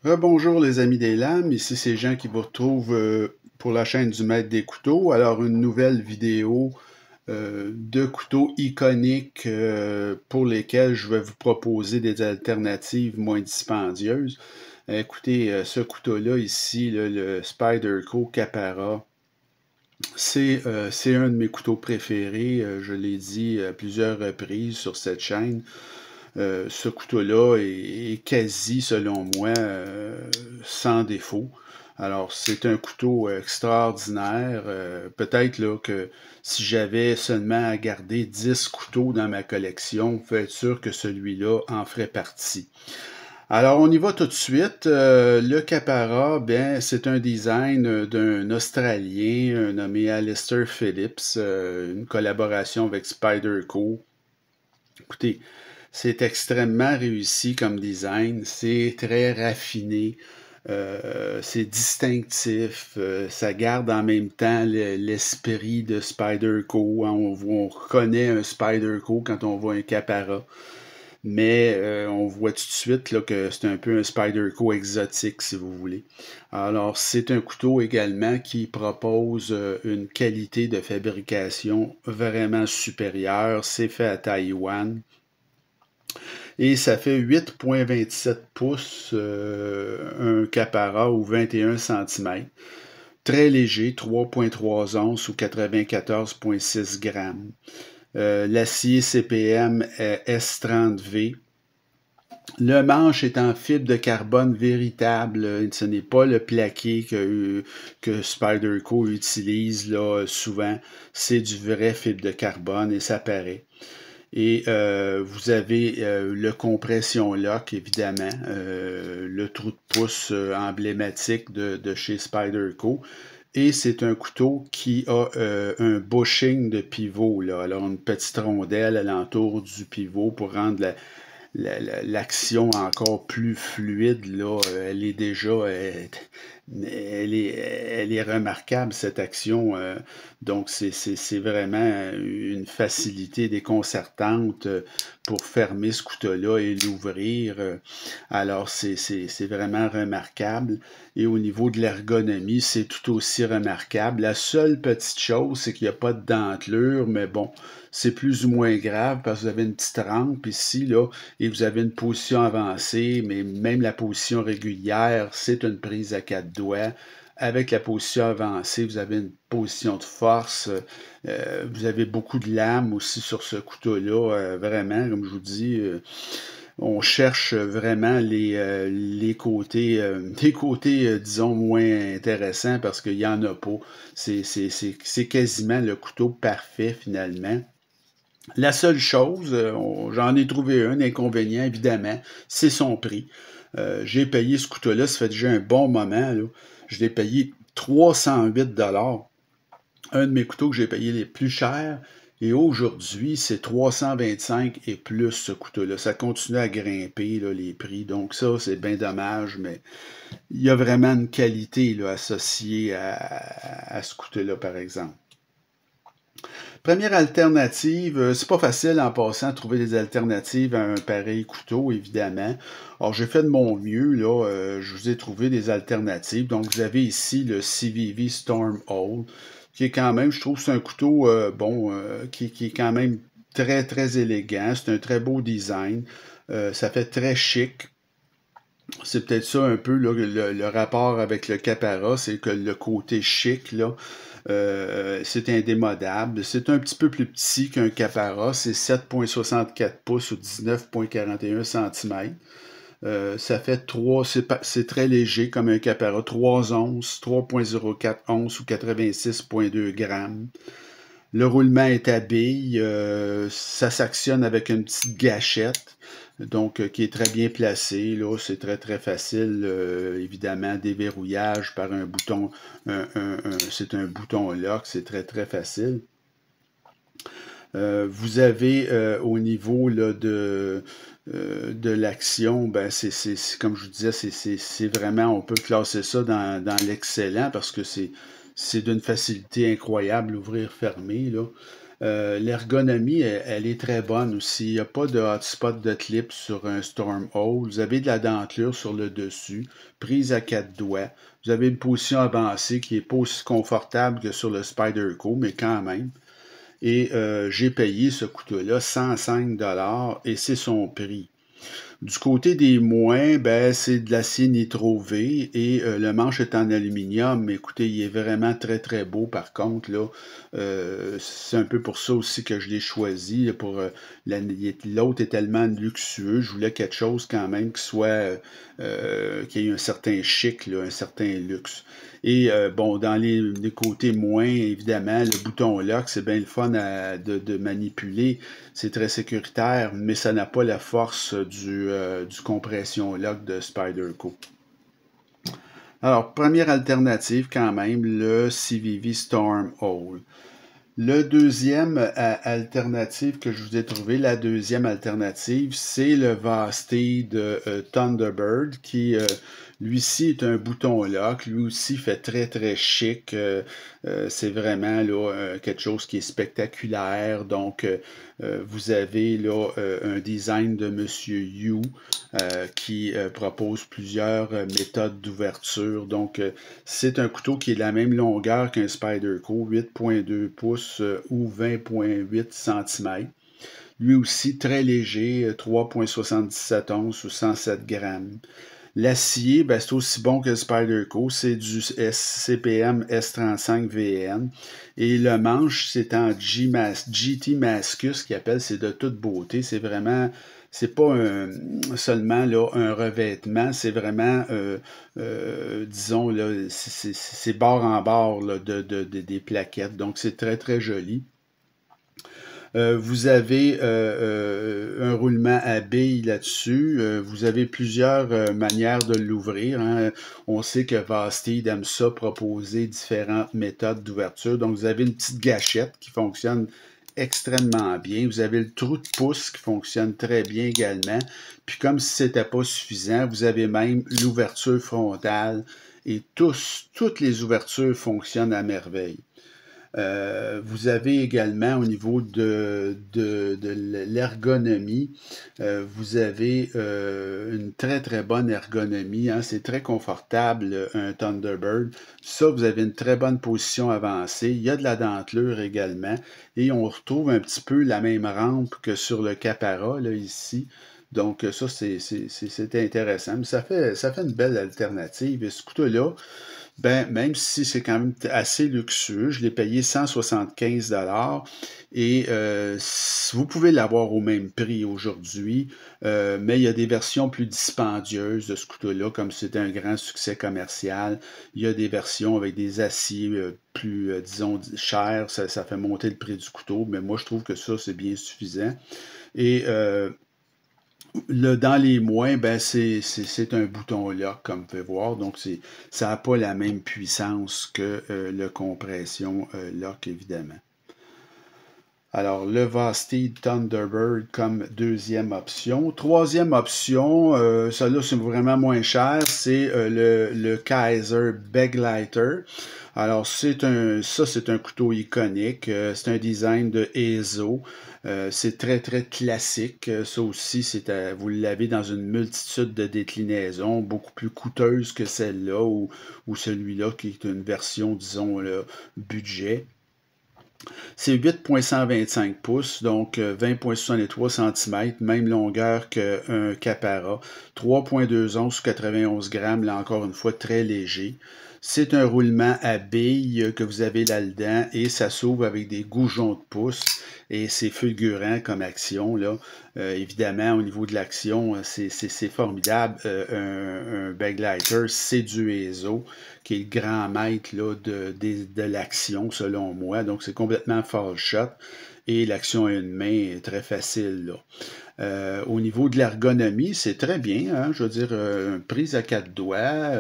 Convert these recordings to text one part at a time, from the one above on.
Rebonjour les amis des lames, ici c'est Jean qui vous retrouve pour la chaîne du Maître des couteaux. Alors une nouvelle vidéo de couteaux iconiques pour lesquels je vais vous proposer des alternatives moins dispendieuses. Écoutez, ce couteau-là ici, là, le Spyderco Capara, c'est un de mes couteaux préférés. Je l'ai dit à plusieurs reprises sur cette chaîne. Ce couteau-là est quasi, selon moi, sans défaut. Alors, c'est un couteau extraordinaire. Peut-être là que si j'avais seulement à garder 10 couteaux dans ma collection, vous pouvez être sûr que celui-là en ferait partie. Alors, on y va tout de suite. Le Capara, bien, c'est un design d'un Australien nommé Alistair Phillips, une collaboration avec Spyderco. Écoutez, c'est extrêmement réussi comme design, c'est très raffiné, c'est distinctif, ça garde en même temps l'esprit de Spyderco. Hein. On reconnaît un Spyderco quand on voit un Capara, mais on voit tout de suite là, que c'est un peu un Spyderco exotique, si vous voulez. Alors, c'est un couteau également qui propose une qualité de fabrication vraiment supérieure. C'est fait à Taïwan. Et ça fait 8,27 pouces, un Capara ou 21 cm. Très léger, 3,3 onces ou 94,6 grammes. L'acier CPM S30V. Le manche est en fibre de carbone véritable. Ce n'est pas le plaqué que Spyderco utilise là, souvent. C'est du vrai fibre de carbone et ça paraît. Et vous avez le compression lock, évidemment, le trou de pouce emblématique de chez Spyderco. Et c'est un couteau qui a un bushing de pivot, là. Alors, une petite rondelle alentour du pivot pour rendre l'action encore plus fluide, là. Elle est déjà... elle est remarquable, cette action. Donc, c'est vraiment une facilité déconcertante pour fermer ce couteau-là et l'ouvrir. Alors, c'est vraiment remarquable. Et au niveau de l'ergonomie, c'est tout aussi remarquable. La seule petite chose, c'est qu'il n'y a pas de dentelure, mais bon, c'est plus ou moins grave parce que vous avez une petite rampe ici, là, et vous avez une position avancée, mais même la position régulière, c'est une prise à quatre doigts. Avec la position avancée, vous avez une position de force. Vous avez beaucoup de lames aussi sur ce couteau-là. Vraiment, comme je vous dis, on cherche vraiment les côtés, disons, moins intéressants parce qu'il n'y en a pas. C'est quasiment le couteau parfait finalement. La seule chose, j'en ai trouvé un inconvénient, évidemment, c'est son prix. J'ai payé ce couteau-là, ça fait déjà un bon moment, là. Je l'ai payé 308 $. Un de mes couteaux que j'ai payé les plus chers. Et aujourd'hui, c'est 325 et plus ce couteau-là. Ça continue à grimper, là, les prix. Donc ça, c'est bien dommage, mais il y a vraiment une qualité là, associée à ce couteau-là, par exemple. Première alternative, c'est pas facile en passant de trouver des alternatives à un pareil couteau, évidemment. Alors, j'ai fait de mon mieux, là, je vous ai trouvé des alternatives. Donc, vous avez ici le CVV Stormhold, qui est quand même, je trouve, c'est un couteau, qui est quand même très, très élégant. C'est un très beau design. Ça fait très chic. C'est peut-être ça un peu là, le rapport avec le Capara, c'est que le côté chic, là, c'est indémodable. C'est un petit peu plus petit qu'un Capara, c'est 7,64 pouces ou 19,41 cm. Ça fait 3, c'est très léger comme un Capara, 3 onces, 3,04 onces ou 86,2 grammes. Le roulement est à bille, ça s'actionne avec une petite gâchette, donc qui est très bien placée. Là, c'est très très facile, évidemment, déverrouillage par un bouton, c'est un bouton lock, c'est très très facile. Vous avez au niveau là, de l'action, ben comme je vous disais, c'est vraiment, on peut classer ça dans l'excellent parce que c'est d'une facilité incroyable, ouvrir, fermer, là. L'ergonomie, elle est très bonne aussi. Il n'y a pas de hotspot de clip sur un Stormhold. Vous avez de la dentelure sur le dessus, prise à 4 doigts. Vous avez une position avancée qui n'est pas aussi confortable que sur le Spyderco, mais quand même. Et j'ai payé ce couteau-là 105 et c'est son prix. Du côté des moins, ben, c'est de l'acier nitro V et le manche est en aluminium. Mais écoutez, il est vraiment très très beau par contre. Là, c'est un peu pour ça aussi que je l'ai choisi. Pour l'autre est tellement luxueux. Je voulais quelque chose quand même qui soit qui ait un certain chic, là, un certain luxe. Et bon, dans les côtés moins, évidemment, le bouton lock, c'est bien le fun de manipuler. C'est très sécuritaire, mais ça n'a pas la force du compression lock de Spyderco. Alors, première alternative quand même, le CVV Stormhold. Le deuxième alternative que je vous ai trouvé, la deuxième alternative, c'est le Vasti de Thunderbird qui, lui-ci, est un bouton lock. Lui aussi fait très, très chic. C'est vraiment là, quelque chose qui est spectaculaire. Donc, vous avez là un design de Monsieur Yu qui propose plusieurs méthodes d'ouverture. Donc, c'est un couteau qui est de la même longueur qu'un Spyderco, 8,2 pouces ou 20,8 cm. Lui aussi très léger, 3,77 onces ou 107 grammes. L'acier, ben, c'est aussi bon que le Spyderco, c'est du CPM S35VN. Et le manche, c'est en GT Mascus qui appelle, c'est de toute beauté. C'est vraiment, c'est pas seulement là, un revêtement, c'est vraiment, disons, là, c'est bord en bord là, des plaquettes. Donc c'est très très joli. Vous avez un roulement à billes là-dessus. Vous avez plusieurs manières de l'ouvrir. Hein. On sait que Vastid aime ça, proposer différentes méthodes d'ouverture. Donc, vous avez une petite gâchette qui fonctionne extrêmement bien. Vous avez le trou de pouce qui fonctionne très bien également. Puis, comme si ce n'était pas suffisant, vous avez même l'ouverture frontale. Et toutes les ouvertures fonctionnent à merveille. Vous avez également au niveau de l'ergonomie, vous avez une très très bonne ergonomie. Hein, c'est très confortable, un Thunderbird. Ça, vous avez une très bonne position avancée. Il y a de la dentelure également. Et on retrouve un petit peu la même rampe que sur le Capara, là, ici. Donc, ça, c'est intéressant. Mais ça fait une belle alternative. Et ce couteau-là, ben, même si c'est quand même assez luxueux, je l'ai payé 175 et vous pouvez l'avoir au même prix aujourd'hui, mais il y a des versions plus dispendieuses de ce couteau-là, comme c'est un grand succès commercial. Il y a des versions avec des aciers plus, disons, chers, ça fait monter le prix du couteau, mais moi je trouve que ça, c'est bien suffisant. Et dans les moins, ben c'est un bouton lock, comme vous pouvez voir. Donc, ça n'a pas la même puissance que le compression lock, évidemment. Alors, le Vastid Thunderbird comme deuxième option. Troisième option, celle-là, c'est vraiment moins cher, c'est le Kaiser Begleiter. Alors, c'est un couteau iconique. C'est un design de Ezo. C'est très, très classique. Ça aussi, vous l'avez dans une multitude de déclinaisons, beaucoup plus coûteuses que celle-là ou celui-là qui est une version, disons, là, budget. C'est 8,125 pouces, donc 20,63 cm, même longueur qu'un Capara. 3,2 onces, 91 grammes, là encore une fois très léger. C'est un roulement à billes que vous avez là-dedans et ça s'ouvre avec des goujons de pouce et c'est fulgurant comme action, là. Évidemment, au niveau de l'action, c'est formidable. Un Begleiter, c'est du Ezo, qui est le grand maître là, de l'action, selon moi. Donc, c'est complètement fall shot et l'action à une main est très facile, là. Au niveau de l'ergonomie, c'est très bien. Hein? Je veux dire, prise à 4 doigts,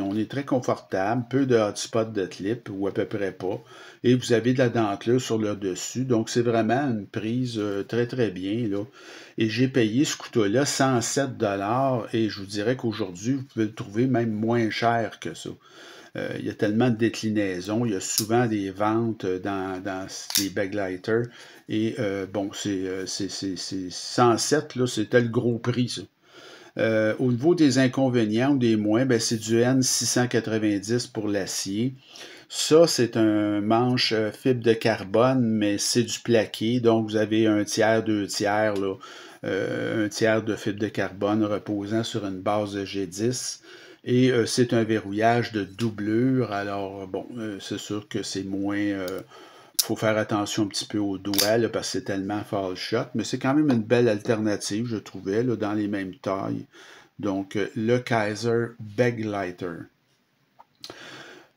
on est très confortable, peu de hotspot de clip, ou à peu près pas. Et vous avez de la dentelure sur le dessus. Donc, c'est vraiment une prise très, très bien, là. Et j'ai payé ce couteau-là 107 et je vous dirais qu'aujourd'hui, vous pouvez le trouver même moins cher que ça. il y a tellement de déclinaisons, il y a souvent des ventes dans les backlighters. Et bon, c'est 107, là, c'était le gros prix, ça. Au niveau des inconvénients ou des moins, ben, c'est du N690 pour l'acier. Ça, c'est un manche fibre de carbone, mais c'est du plaqué. Donc, vous avez un tiers, deux tiers, là, un tiers de fibre de carbone reposant sur une base de G10. Et c'est un verrouillage de doublure. Alors, bon, c'est sûr que c'est moins... faut faire attention un petit peu aux doigts, là, parce que c'est tellement fall shot. Mais c'est quand même une belle alternative, je trouvais, là, dans les mêmes tailles. Donc, le Kaiser Backlighter.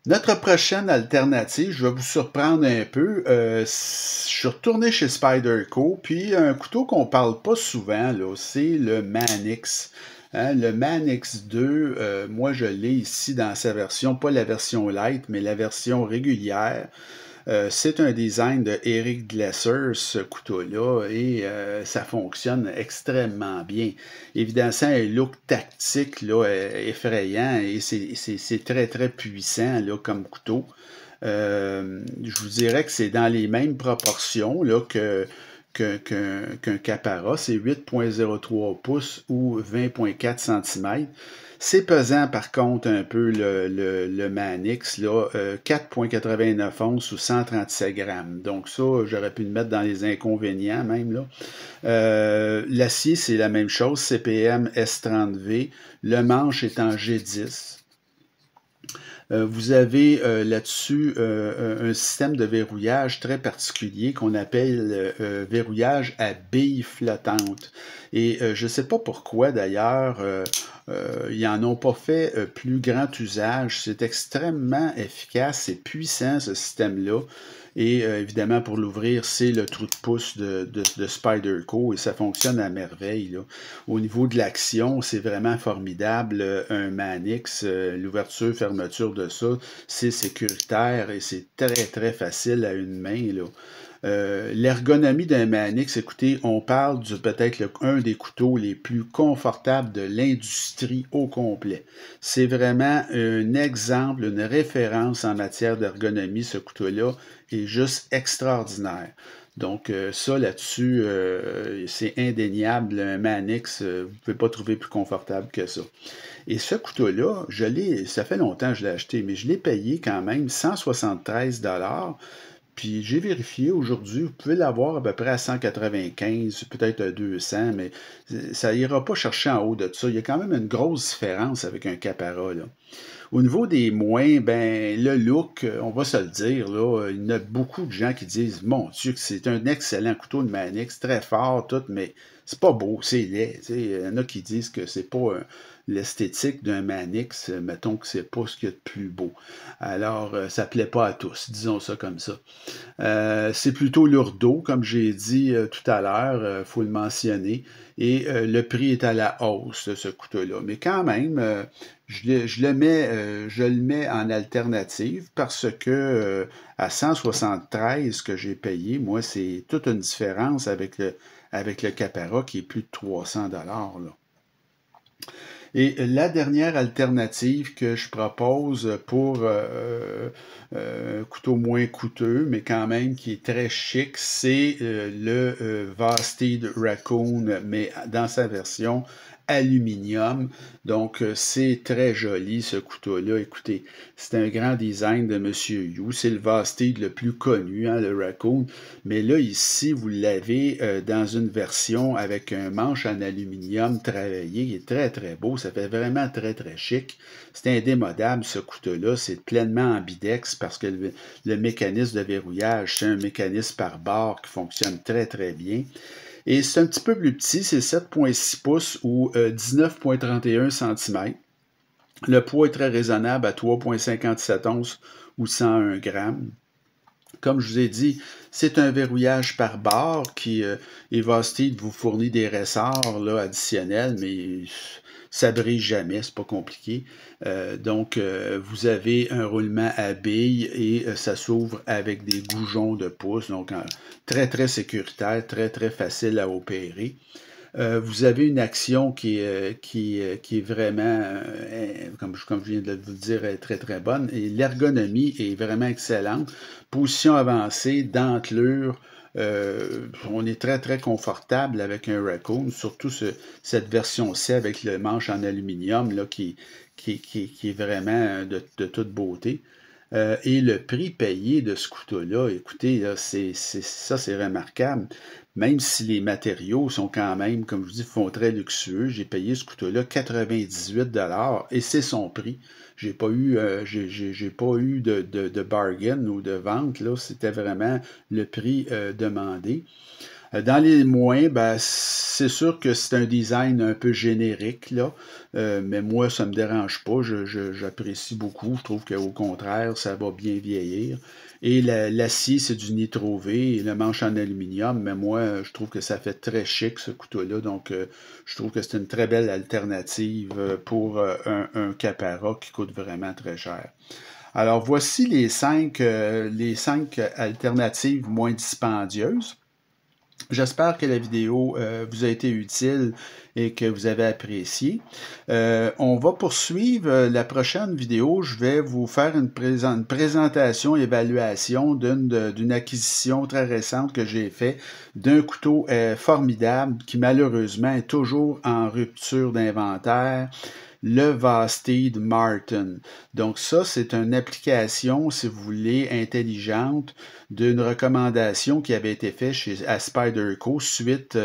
Notre prochaine alternative, je vais vous surprendre un peu. Je suis retourné chez Spyderco, puis un couteau qu'on parle pas souvent, là, c'est le Manix. Hein, le Manix 2, moi je l'ai ici dans sa version, pas la version light, mais la version régulière. C'est un design de Eric Glesser, ce couteau-là, et ça fonctionne extrêmement bien. Évidemment, c'est un look tactique là, effrayant et c'est très, très puissant là, comme couteau. Je vous dirais que c'est dans les mêmes proportions là, qu'un Capara. C'est 8,03 pouces ou 20,4 cm. C'est pesant, par contre, un peu le Manix, là, 4,89 onces ou 137 grammes. Donc ça, j'aurais pu le mettre dans les inconvénients même, là. L'acier, c'est la même chose, CPM S30V. Le manche est en G10. Vous avez là-dessus un système de verrouillage très particulier qu'on appelle verrouillage à billes flottantes. Et je ne sais pas pourquoi d'ailleurs, ils n'en ont pas fait plus grand usage. C'est extrêmement efficace, c'est puissant ce système-là. Et évidemment, pour l'ouvrir, c'est le trou de pouce de Spyderco et ça fonctionne à merveille, là. Au niveau de l'action, c'est vraiment formidable. Un Manix, l'ouverture, fermeture de ça, c'est sécuritaire et c'est très, très facile à une main, là. L'ergonomie d'un Manix, écoutez, on parle de peut-être un des couteaux les plus confortables de l'industrie au complet. C'est vraiment un exemple, une référence en matière d'ergonomie, ce couteau-là est juste extraordinaire. Donc ça là-dessus, c'est indéniable, un Manix, vous ne pouvez pas trouver plus confortable que ça. Et ce couteau-là, ça fait longtemps que je l'ai acheté, mais je l'ai payé quand même 173 $. Puis j'ai vérifié aujourd'hui, vous pouvez l'avoir à peu près à 195, peut-être à 200, mais ça ira pas chercher en haut de ça. Il y a quand même une grosse différence avec un Capara, là. Au niveau des moins, ben le look, on va se le dire, là, il y a beaucoup de gens qui disent, mon Dieu, que c'est un excellent couteau de Manix, très fort, tout, mais c'est pas beau, c'est laid. Il y en a qui disent que c'est pas l'esthétique d'un Manix, mettons que c'est pas ce qu'il y a de plus beau. Alors, ça plaît pas à tous, disons ça comme ça. C'est plutôt lourdeau, comme j'ai dit tout à l'heure, faut le mentionner. Et le prix est à la hausse de ce couteau-là. Mais quand même, je le mets en alternative parce que à 173 que j'ai payé, moi, c'est toute une différence avec le Capara qui est plus de 300 $, là. Et la dernière alternative que je propose pour un couteau moins coûteux, mais quand même qui est très chic, c'est le Vosteed Raccoon, mais dans sa version aluminium. Donc, c'est très joli ce couteau-là. Écoutez, c'est un grand design de M. Yu. C'est le Vosteed le plus connu, hein, le Raccoon. Mais là, ici, vous l'avez dans une version avec un manche en aluminium travaillé. Il est très, très beau. Ça fait vraiment très, très chic. C'est indémodable, ce couteau-là. C'est pleinement ambidex parce que le mécanisme de verrouillage, c'est un mécanisme par barre qui fonctionne très, très bien. Et c'est un petit peu plus petit, c'est 7,6 pouces ou 19,31 cm. Le poids est très raisonnable à 3,57 onces ou 101 grammes. Comme je vous ai dit, c'est un verrouillage par barre qui, Vosteed vous fournit des ressorts là, additionnels, mais ça brise jamais, c'est pas compliqué. Donc, vous avez un roulement à billes et ça s'ouvre avec des goujons de pouce, donc très, très sécuritaire, très, très facile à opérer. vous avez une action qui est vraiment, comme je viens de vous le dire, est très très bonne. Et l'ergonomie est vraiment excellente. Position avancée, dentelure. On est très très confortable avec un Raccoon, surtout cette version-ci avec le manche en aluminium là, qui est vraiment de toute beauté. Et le prix payé de ce couteau-là, écoutez, là, ça c'est remarquable. Même si les matériaux sont quand même, comme je vous dis, font très luxueux, j'ai payé ce couteau-là 98 $ et c'est son prix. J'ai pas eu de bargain ou de vente, là, c'était vraiment le prix demandé. Dans les moins, ben, c'est sûr que c'est un design un peu générique, là, mais moi, ça me dérange pas. J'apprécie beaucoup. Je trouve qu'au contraire, ça va bien vieillir. Et l'acier, c'est du nitro V et le manche en aluminium, mais moi, je trouve que ça fait très chic, ce couteau-là. Donc, je trouve que c'est une très belle alternative pour un Capara qui coûte vraiment très cher. Alors, voici les cinq alternatives moins dispendieuses. J'espère que la vidéo vous a été utile et que vous avez apprécié. On va poursuivre la prochaine vidéo. Je vais vous faire une présentation, évaluation d'une acquisition très récente que j'ai faite d'un couteau formidable qui malheureusement est toujours en rupture d'inventaire. Le Vastid Martin. Donc ça, c'est une application, si vous voulez, intelligente d'une recommandation qui avait été faite à Spyderco suite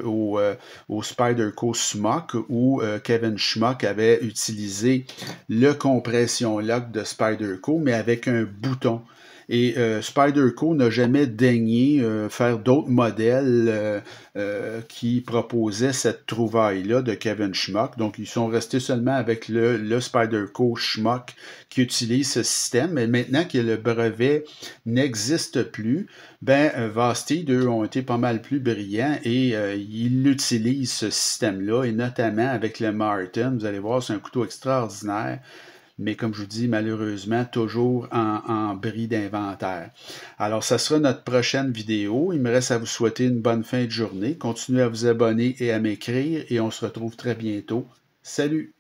au Spyderco Smock où Kevin Schmuck avait utilisé le compression lock de Spyderco, mais avec un bouton. Et Spyderco n'a jamais daigné faire d'autres modèles qui proposaient cette trouvaille-là de Kevin Schmuck. Donc, ils sont restés seulement avec le Spyderco Schmuck qui utilise ce système. Mais maintenant que le brevet n'existe plus, ben Vastid, eux, ont été pas mal plus brillants et ils utilisent ce système-là, et notamment avec le Martin. Vous allez voir, c'est un couteau extraordinaire. Mais comme je vous dis, malheureusement, toujours en bris d'inventaire. Alors, ça sera notre prochaine vidéo. Il me reste à vous souhaiter une bonne fin de journée. Continuez à vous abonner et à m'écrire et on se retrouve très bientôt. Salut!